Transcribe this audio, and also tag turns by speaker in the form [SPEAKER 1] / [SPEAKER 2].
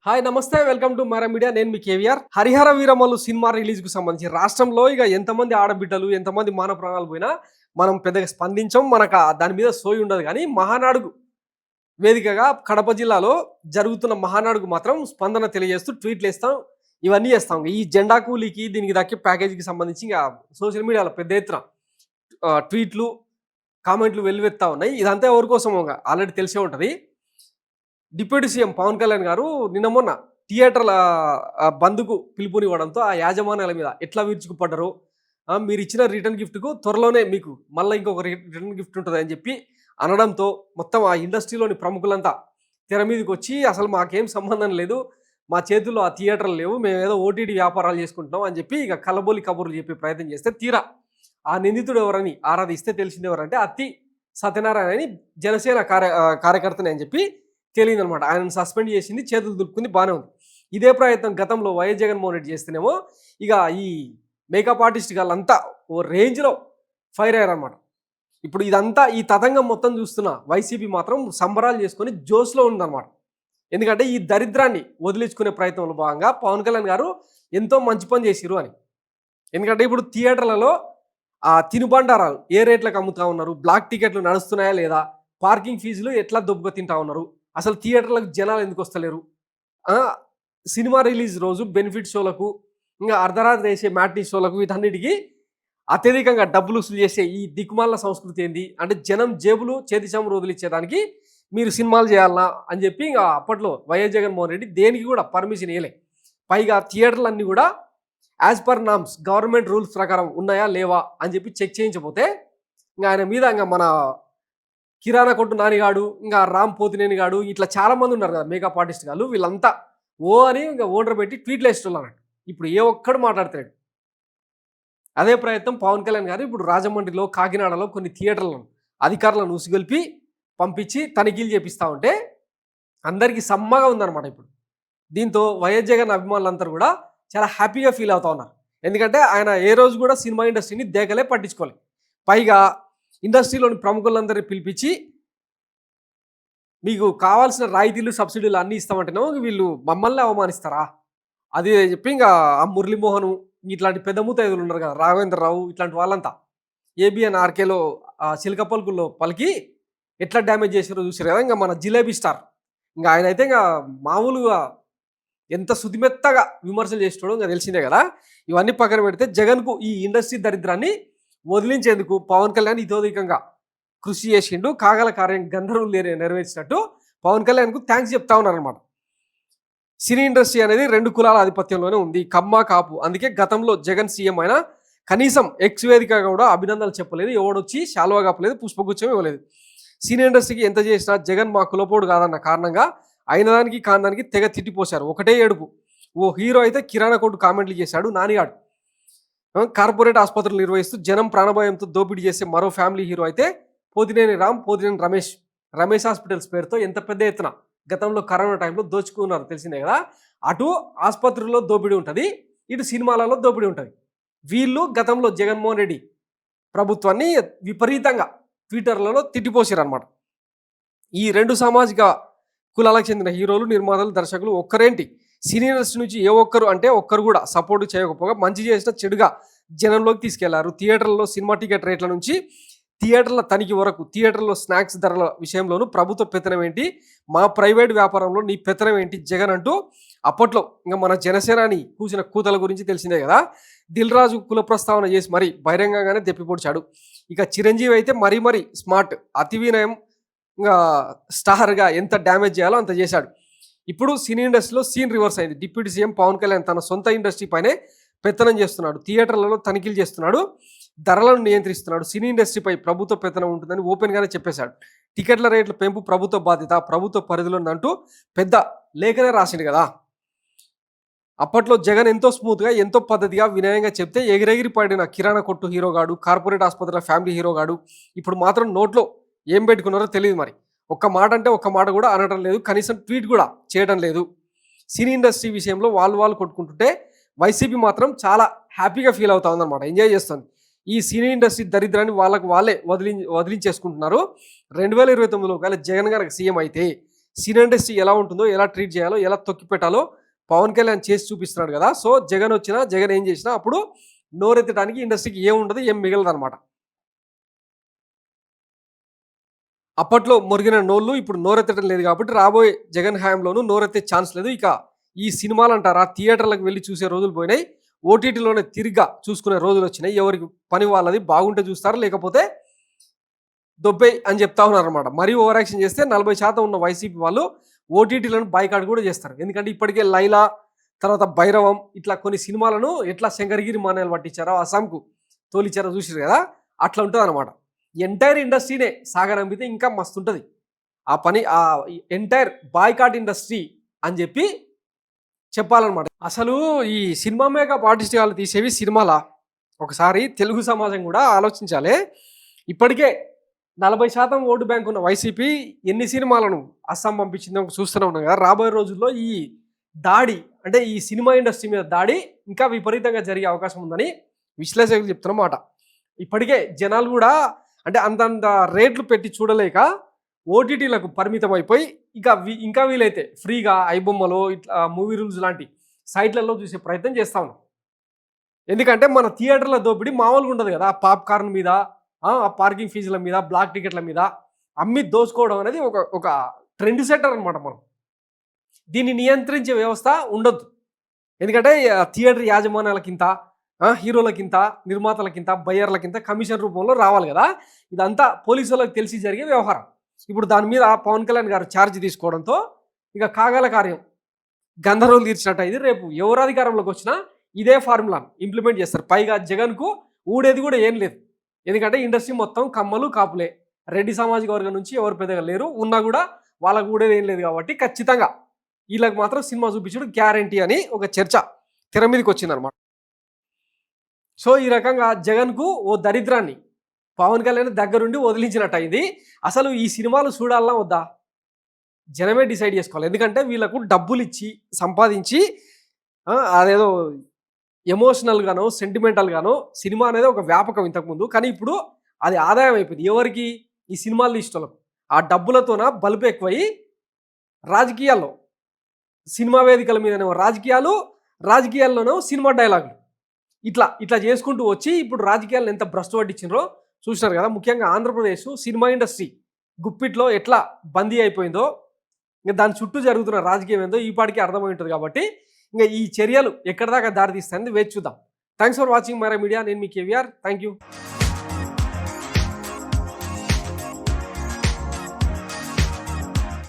[SPEAKER 1] Hi నమస్తే welcome to Mara media. నేను మీ కేవీఆర్. హరిహర వీరమల్లు సినిమా రిలీజ్కు సంబంధించి రాష్ట్రంలో ఇక ఎంతమంది ఆడబిడ్డలు ఎంతమంది మానవ ప్రాణాలు పోయినా మనం పెద్దగా స్పందించం. మనకు దాని మీద సోయి ఉండదు. కానీ మహానాడుకు వేదికగా కడప జిల్లాలో జరుగుతున్న మహానాడుకు మాత్రం స్పందన తెలియజేస్తూ ట్వీట్లు వేస్తాం, ఇవన్నీ చేస్తాం. ఈ జెండా కూలీకి దీనికి దక్కే ప్యాకేజీకి సంబంధించి ఇంకా సోషల్ మీడియాలో పెద్ద ఎత్తున ట్వీట్లు కామెంట్లు వెల్లువెత్తా ఉన్నాయి. ఇదంతా ఎవరి కోసం ఆల్రెడీ తెలిసే ఉంటుంది. డిప్యూటీ సీఎం పవన్ కళ్యాణ్ గారు నిన్న మొన్న థియేటర్ల బంద్కు పిలుపునివ్వడంతో ఆ యాజమాన్యాల మీద ఎట్లా విరుచుకుపడ్డారు, మీరు ఇచ్చిన రిటర్న్ గిఫ్ట్కు త్వరలోనే మీకు మళ్ళీ ఇంకొక రిటర్న్ గిఫ్ట్ ఉంటుంది అని చెప్పి అనడంతో మొత్తం ఆ ఇండస్ట్రీలోని ప్రముఖులంతా తెర మీదకి వచ్చి అసలు మాకేం సంబంధం లేదు, మా చేతుల్లో ఆ థియేటర్లు లేవు, మేము ఏదో ఓటీటీ వ్యాపారాలు చేసుకుంటున్నాం అని చెప్పి ఇక కలబోలి కబుర్లు చెప్పే ప్రయత్నం చేస్తే తీరా ఆ నిందితుడు ఎవరని ఆరాధిస్తే తెలిసింది ఎవరంటే అత్తి సత్యనారాయణ అని జనసేన కార్యకర్తని అని చెప్పి తెలియదనమాట. ఆయనను సస్పెండ్ చేసింది, చేతులు దులుపుకుంది, బాగానే ఉంది. ఇదే ప్రయత్నం గతంలో వైఎస్ జగన్మోహన్ రెడ్డి చేస్తేనేమో ఇక ఈ మేకప్ ఆర్టిస్ట్ వాళ్ళంతా ఓ రేంజ్లో ఫైర్ అయ్యారనమాట. ఇప్పుడు ఇదంతా ఈ తతంగం మొత్తం చూస్తున్న వైసీపీ మాత్రం సంబరాలు చేసుకొని జోష్లో ఉందన్నమాట. ఎందుకంటే ఈ దరిద్రాన్ని వదిలించుకునే ప్రయత్నంలో భాగంగా పవన్ కళ్యాణ్ గారు ఎంతో మంచి పని చేసిరు అని. ఎందుకంటే ఇప్పుడు థియేటర్లలో ఆ తినుబండారాలు ఏ రేట్లకు అమ్ముతా ఉన్నారు, బ్లాక్ టికెట్లు నడుస్తున్నాయా లేదా, పార్కింగ్ ఫీజులు ఎట్లా దొబ్బుగా తింటా ఉన్నారు, అసలు థియేటర్లకు జనాలు ఎందుకు వస్తలేరు, సినిమా రిలీజ్ రోజు బెనిఫిట్ షోలకు ఇంకా అర్ధరాత్రి వేసే మ్యాట్నీ షోలకు వీటన్నిటికీ అత్యధికంగా డబ్బులు వసూలు చేసే ఈ దిక్కుమాల సంస్కృతి ఏంది అంటే జనం జేబులు చేతి చమురు వదిలిచ్చేదానికి మీరు సినిమాలు చేయాలనా అని చెప్పి ఇంకా అప్పట్లో వైఎస్ జగన్మోహన్ రెడ్డి దేనికి కూడా పర్మిషన్ ఇవ్వలే. పైగా థియేటర్లు అన్నీ కూడా as per norms government rules ప్రకారం ఉన్నాయా లేవా అని చెప్పి చెక్ చేయించకపోతే ఇంకా ఆయన మీద ఇంకా మన కిరాణా కొట్టు నానిగాడు, ఇంకా రామ్ పోతినేని గాడు, ఇట్లా చాలామంది ఉన్నారు కదా మేకప్ ఆర్టిస్ట్ గారు, వీళ్ళంతా ఓ అని ఇంకా ఓనర్ పెట్టి ట్వీట్లు వేస్తున్నారు అన్నట్టు. ఇప్పుడు ఏ ఒక్కడు మాట్లాడతాడు. అదే ప్రయత్నం పవన్ కళ్యాణ్ గారు ఇప్పుడు రాజమండ్రిలో కాకినాడలో కొన్ని థియేటర్లను అధికారులను ఉసిగొల్పి పంపించి తనిఖీలు చేపిస్తూ ఉంటే అందరికీ సమ్మగా ఉందన్నమాట. ఇప్పుడు దీంతో వైఎస్ జగన్ అభిమానులందరూ కూడా చాలా హ్యాపీగా ఫీల్ అవుతూ ఉన్నారు. ఎందుకంటే ఆయన ఏ రోజు కూడా సినిమా ఇండస్ట్రీని దేకలే పట్టించుకోలేదు. పైగా ఇండస్ట్రీలోని ప్రముఖులందరినీ పిలిపించి మీకు కావాల్సిన రాయితీలు సబ్సిడీలు అన్నీ ఇస్తామంటేనో వీళ్ళు మమ్మల్ని అవమానిస్తారా అది చెప్పి ఇంకా ఆ మురళీమోహను ఇట్లాంటి పెద్ద ముత్తైదులు ఉన్నారు కదా, రాఘవేంద్రరావు, ఇట్లాంటి వాళ్ళంతా ఏబిఎన్ ఆర్కేలో చిలక పలుకుల్లో పలికి ఎట్లా డ్యామేజ్ చేసారో చూసారు కదా. ఇంకా మన జిలేబీ స్టార్ ఇంకా ఆయన అయితే ఇంకా మామూలుగా ఎంత శుతిమెత్తగా విమర్శలు చేసేటోడో ఇంకా తెలిసిందే కదా. ఇవన్నీ పక్కన పెడితే జగన్కు ఈ ఇండస్ట్రీ దరిద్రాన్ని వదిలించేందుకు పవన్ కళ్యాణ్ ఇతోధికంగా కృషి చేసిండు. కాగల కార్యం గంధర్వులు నెరవేర్చినట్టు పవన్ కళ్యాణ్కు థ్యాంక్స్ చెప్తా ఉన్నారనమాట. సినీ ఇండస్ట్రీ అనేది 2 కులాల ఆధిపత్యంలోనే ఉంది, కమ్మ కాపు. అందుకే గతంలో జగన్ సీఎం అయినా కనీసం ఎక్స్ వేదికగా కూడా అభినందనలు చెప్పలేదు, ఎవడొచ్చి శాలువా కప్పలేదు, పుష్పగుచ్చం ఇవ్వలేదు. సినీ ఇండస్ట్రీకి ఎంత చేసినా జగన్ మా కులపోడు కాదన్న కారణంగా అయినదానికి కాందానికి తెగ తిట్టిపోశారు. ఒకటే ఏడుపు. ఓ హీరో అయితే కిరాణా కొట్టు కామెంట్లు చేశాడు నానిగాడు. కార్పొరేట్ ఆసుపత్రులు నిర్వహిస్తూ జనం ప్రాణభయంతో దోపిడీ చేసే మరో ఫ్యామిలీ హీరో అయితే పోతినేని రామ్, పోతినేని రమేష్ హాస్పిటల్స్ పేరుతో ఎంత పెద్ద ఎత్తున గతంలో కరోనా టైంలో దోచుకున్నారు తెలిసిందే కదా. అటు ఆసుపత్రుల్లో దోపిడీ ఉంటుంది, ఇటు సినిమాలలో దోపిడీ ఉంటుంది. వీళ్ళు గతంలో జగన్మోహన్ రెడ్డి ప్రభుత్వాన్ని విపరీతంగా ట్విట్టర్లలో తిట్టిపోసారు అనమాట. ఈ 2 సామాజిక కులాలకు చెందిన హీరోలు, నిర్మాతలు, దర్శకులు ఒక్కరేంటి సినీ ఇండస్ట్రీ నుంచి ఏ ఒక్కరు అంటే ఒక్కరు కూడా సపోర్ట్ చేయకపోగా మంచి చేసిన చెడుగా జనంలోకి తీసుకెళ్లారు. థియేటర్లలో సినిమా టికెట్ రేట్ల నుంచి థియేటర్ల తనిఖీ వరకు, థియేటర్లో స్నాక్స్ ధరల విషయంలోనూ ప్రభుత్వ పెత్తనం ఏంటి, మా ప్రైవేట్ వ్యాపారంలో నీ పెత్తనం ఏంటి జగన్ అంటూ అప్పట్లో ఇంకా మన జనసేనాని కూసిన కూతల గురించి తెలిసిందే కదా. దిల్ రాజు కుల ప్రస్తావన చేసి మరీ బహిరంగంగానే దెప్పిపొడిచాడు. ఇక చిరంజీవి అయితే మరీ స్మార్ట్, అతి వినయం, ఇంకా స్టార్గా ఎంత డ్యామేజ్ చేయాలో అంత చేశాడు. ఇప్పుడు సినీ ఇండస్ట్రీలో సీన్ రివర్స్ అయింది. డిప్యూటీ సీఎం పవన్ కళ్యాణ్ తన సొంత ఇండస్ట్రీ పైనే పెత్తనం చేస్తున్నాడు, థియేటర్లలో తనిఖీలు చేస్తున్నాడు, ధరలను నియంత్రిస్తున్నాడు. సినీ ఇండస్ట్రీపై ప్రభుత్వ పెత్తనం ఉంటుందని ఓపెన్గానే చెప్పేశాడు. టికెట్ల రేట్ల పెంపు ప్రభుత్వ బాధ్యత, ప్రభుత్వ పరిధిలో అంటూ పెద్ద లేఖనే రాసిండు కదా. అప్పట్లో జగన్ ఎంతో స్మూత్గా, ఎంతో పద్ధతిగా, వినయంగా చెప్తే ఎగిరెగిరి పడిన కిరాణా కొట్టు హీరోగాడు, కార్పొరేట్ ఆసుపత్రుల ఫ్యామిలీ హీరోగాడు ఇప్పుడు మాత్రం నోట్లో ఏం పెట్టుకున్నారో తెలియదు. మరి ఒక్క మాట అంటే ఒక్క మాట కూడా అనడం లేదు, కనీసం ట్వీట్ కూడా చేయడం లేదు. సినీ ఇండస్ట్రీ విషయంలో వాళ్ళు కొట్టుకుంటుంటే వైసీపీ మాత్రం చాలా హ్యాపీగా ఫీల్ అవుతా ఉందన్నమాట, ఎంజాయ్ చేస్తుంది. ఈ సినీ ఇండస్ట్రీ దరిద్రాన్ని వాళ్ళే వదిలించేసుకుంటున్నారు. 2029లో ఒకవేళ జగన్ గారికి సీఎం అయితే సినీ ఇండస్ట్రీ ఎలా ఉంటుందో, ఎలా ట్రీట్ చేయాలో, ఎలా తొక్కి పెట్టాలో పవన్ కళ్యాణ్ చేసి చూపిస్తున్నాడు కదా. సో జగన్ వచ్చినా, జగన్ ఏం చేసినా అప్పుడు నోరెత్తడానికి ఇండస్ట్రీకి ఏం ఉండదు, ఏం మిగలదనమాట. అప్పట్లో మొరిగిన నోళ్ళు ఇప్పుడు నోరెత్తడం లేదు కాబట్టి రాబోయే జగన్ హయాంలోనూ నోరెత్తే ఛాన్స్ లేదు. ఇక ఈ సినిమాలు అంటారా, థియేటర్లకు వెళ్ళి చూసే రోజులు పోయినాయి. ఓటీటీలోనే తిరిగ్గా చూసుకునే రోజులు వచ్చినాయి. ఎవరికి పని వాళ్ళది, బాగుంటే చూస్తారు, లేకపోతే దొబ్బేయ్ అని చెప్తా ఉన్నారనమాట. మరీ ఓవర్ యాక్షన్ చేస్తే 40% ఉన్న వైసీపీ వాళ్ళు ఓటీటీలను బాయ్కాట్ కూడా చేస్తారు. ఎందుకంటే ఇప్పటికే లైలా, తర్వాత భైరవం ఇట్లా కొన్ని సినిమాలను ఎట్లా శంకరగిరి మానేలు పట్టించారో, అస్సాంకు తోలిచ్చారో చూసారు కదా. అట్లా ఉంటుంది అనమాట. ఎంటైర్ ఇండస్ట్రీనే సాగనంపితే ఇంకా మస్తు ఉంటుంది ఆ పని. ఆ ఎంటైర్ బాయ్కాట్ ఇండస్ట్రీ అని చెప్పి చెప్పాలన్నమాట. అసలు ఈ సినిమా మేకప్ ఆర్టిస్ట్ వాళ్ళు తీసేవి సినిమాలా? ఒకసారి తెలుగు సమాజం కూడా ఆలోచించాలి. ఇప్పటికే 40% ఓటు బ్యాంక్ ఉన్న వైసీపీ ఎన్ని సినిమాలను అస్సాం పంపించిందో చూస్తూనే ఉన్నాం కదా. రాబోయే రోజుల్లో ఈ దాడి, అంటే ఈ సినిమా ఇండస్ట్రీ మీద దాడి ఇంకా విపరీతంగా జరిగే అవకాశం ఉందని విశ్లేషకులు చెప్తున్నమాట. ఇప్పటికే జనాలు కూడా అంటే అంతంత రేట్లు పెట్టి చూడలేక ఓటీటీలకు పరిమితం అయిపోయి ఇంకా వీలైతే ఫ్రీగా ఐబొమ్మలో ఇట్లా మూవీ రూల్స్ లాంటి సైట్లలో చూసే ప్రయత్నం చేస్తా ఉన్నాం. ఎందుకంటే మన థియేటర్ల దోపిడీ మామూలుగా ఉండదు కదా. పాప్కార్న్ మీద, పార్కింగ్ ఫీజుల మీద, బ్లాక్ టికెట్ల మీద అమ్మి దోచుకోవడం అనేది ఒక ట్రెండ్ సెట్టర్ అనమాట. మనం దీన్ని నియంత్రించే వ్యవస్థ ఉండొద్దు. ఎందుకంటే థియేటర్ యాజమాన్యాలకింత, హీరోలకింత, నిర్మాతలకింత, బయ్యర్లకింత కమిషన్ రూపంలో రావాలి కదా. ఇదంతా పోలీసులకు తెలిసి జరిగే వ్యవహారం. ఇప్పుడు దాని మీద పవన్ కళ్యాణ్ గారు ఛార్జ్ తీసుకోవడంతో ఇక కాగల కార్యం గంధర్వులు తీర్చినట్టు ఇది. రేపు ఎవరు అధికారంలోకి వచ్చినా ఇదే ఫార్ములాను ఇంప్లిమెంట్ చేస్తారు. పైగా జగన్కు ఊడేది కూడా ఏం లేదు. ఎందుకంటే ఇండస్ట్రీ మొత్తం కమ్మలు కాపులే. రెడ్డి సామాజిక వర్గం నుంచి ఎవరు పెద్దగా లేరు, ఉన్నా కూడా వాళ్ళకు ఊడేది ఏం లేదు. కాబట్టి ఖచ్చితంగా వీళ్ళకి మాత్రం సినిమా చూపించడం గ్యారంటీ అని ఒక చర్చ తెర మీదకి వచ్చిందనమాట. సో ఈ రకంగా జగన్కు ఓ దరిద్రాన్ని పవన్ కళ్యాణ్ దగ్గరుండి వదిలించినట్టు అయింది. అసలు ఈ సినిమాలు చూడాలన్నా వద్దా జనమే డిసైడ్ చేసుకోవాలి. ఎందుకంటే వీళ్ళకు డబ్బులు ఇచ్చి సంపాదించి అదేదో ఎమోషనల్గానో సెంటిమెంటల్గానో సినిమా అనేది ఒక వ్యాపకం ఇంతకుముందు, కానీ ఇప్పుడు అది ఆదాయం అయిపోయింది. ఎవరికి? ఈ సినిమాలు ఇష్టలకు. ఆ డబ్బులతోన బలుపు ఎక్కువయి రాజకీయాల్లో, సినిమా వేదికల మీదనేమో రాజకీయాలు, రాజకీయాల్లోనో సినిమా డైలాగులు, ఇట్లా చేసుకుంటూ వచ్చి ఇప్పుడు రాజకీయాలను ఎంత భ్రష్టు పట్టించినారో చూసినారు కదా. ముఖ్యంగా ఆంధ్రప్రదేశ్ సినిమా ఇండస్ట్రీ గుప్పిట్లో ఎట్లా బందీ అయిపోయిందో, ఇంకా దాని చుట్టూ జరుగుతున్న రాజకీయం ఏందో ఈ పాటికి అర్థమై ఉంటుంది. కాబట్టి ఇంకా ఈ చర్యలు ఎక్కడి దాకా దారి తీస్తాయని వేచి చూద్దాం. Thanks for watching Myra Media. నేను మీ కేవీఆర్. Thank you.